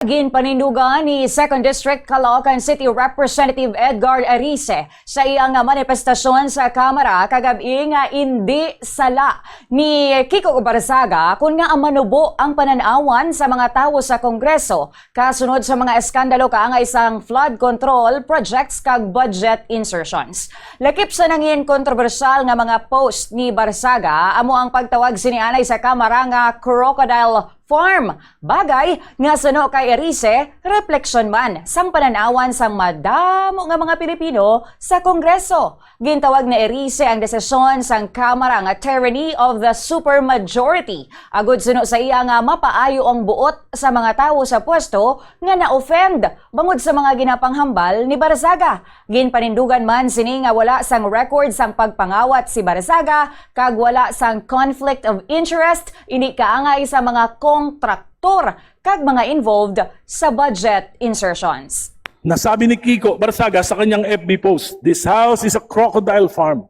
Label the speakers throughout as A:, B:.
A: Ginpanindugan ni 2nd District Caloocan City Representative Edgar Arice sa iyang manifestasyon sa Kamara kagabi nga hindi sala ni Kiko Barzaga kung nga manubo ang pananawan sa mga tawo sa Kongreso kasunod sa mga eskandalo nga isang flood control projects kag budget insertions. Lakip sa nangin kontrobersyal nga mga post ni Barzaga amo ang pagtawag sinianay sa Kamara nga crocodile farm. Bagay nga sano kay Arice, refleksyon man sang pananawan sang madamo nga mga Pilipino sa Kongreso. Gintawag na Arice ang desisyon sang Kamara nga tyranny of the supermajority. Agud suno sa iya nga mapaayo ang buot sa mga tawo sa pwesto nga na-offend bangod sa mga ginapanghambal ni Barzaga. Ginpanindugan man sini nga wala sang record sang pagpangawat si Barzaga kag wala sang conflict of interest ini kaangay sa mga kontraktor kag mga involved sa budget insertions.
B: Nasabi ni Kiko Barzaga sa kanyang FB post, "This house is a crocodile farm."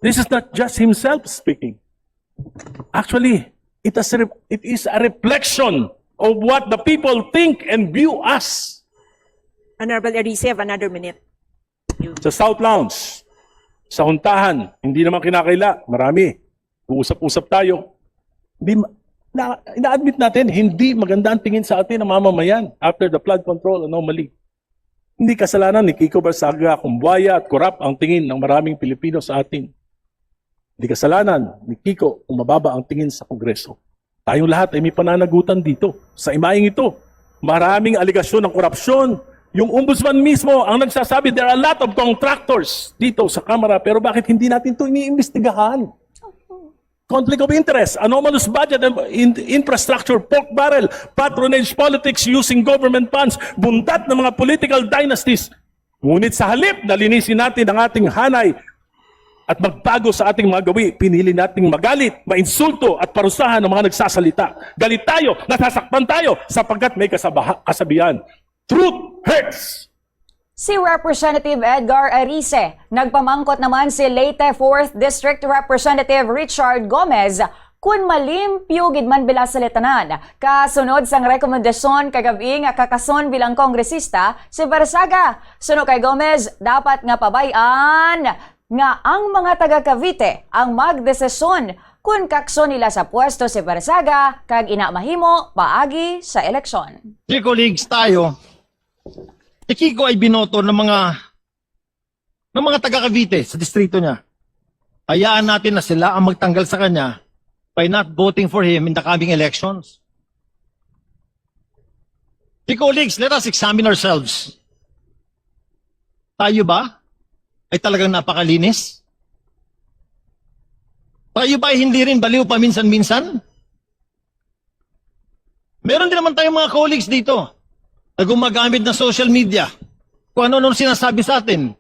B: This is not just himself speaking. Actually, it is a reflection of what the people think and view us.
C: Honorable Arice, have another minute.
B: Sa South Lounge, sa Huntahan, hindi naman kinakaila, marami. Uusap-usap tayo. Ina-admit natin, hindi maganda ang tingin sa atin ng mamamayan after the flood control anomaly. Hindi kasalanan ni Kiko Barzaga kung buwaya at korap ang tingin ng maraming Pilipino sa atin. Hindi kasalanan ni Kiko kung mababa ang tingin sa Kongreso. Tayong lahat ay may pananagutan dito. Sa imaing ito, maraming aligasyon ng korupsyon. Yung ombudsman mismo ang nagsasabi, there are a lot of contractors dito sa Kamara, pero bakit hindi natin ito iniimbestigahan? Conflict of interest, anomalous budget and infrastructure, pork barrel, patronage politics using government funds, buntat ng mga political dynasties. Ngunit sa halip na linisin natin ang ating hanay at magbago sa ating mga gawi, pinili nating magalit, mainsulto at parusahan ng mga nagsasalita. Galit tayo, nasasaktan tayo sapagkat may kasabihan. Truth hurts.
A: Si Representative Edgar Arice, nagpamangkot naman si Leyte 4th District Representative Richard Gomez kung malimpyo gid man bila sa letanan. Kasunod sang rekomendasyon kagabi nga kakason bilang kongresista si Barzaga. Suno kay Gomez, dapat nga pabayan nga ang mga taga Cavite ang magdesisyon kung kakson nila sa pwesto si Barzaga kag ina mahimo paagi sa eleksyon.
D: Dear colleagues, tayo Kiko ay binoto ng mga taga Cavite sa distrito niya. Hayaan natin na sila ang magtanggal sa kanya by not voting for him in the coming elections. Dear colleagues, let us examine ourselves. Tayo ba ay talagang napakalinis? Tayo ba ay hindi rin baliw paminsan-minsan? Meron din naman tayong mga colleagues dito na gumagamit ng social media kung ano-ano sinasabi sa atin.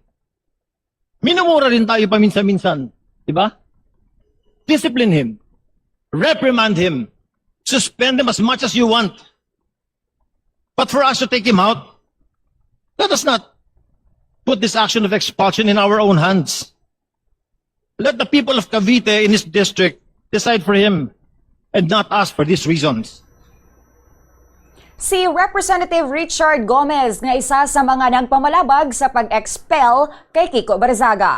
D: Minumura rin tayo paminsan-minsan. Diba? Discipline him. Reprimand him. Suspend him as much as you want. But for us to take him out, let us not put this action of expulsion in our own hands. Let the people of Cavite in his district decide for him and not us for these reasons.
A: Si Representative Richard Gomez nga isa sa mga nagpamalabag sa pag-expel kay Kiko Barzaga.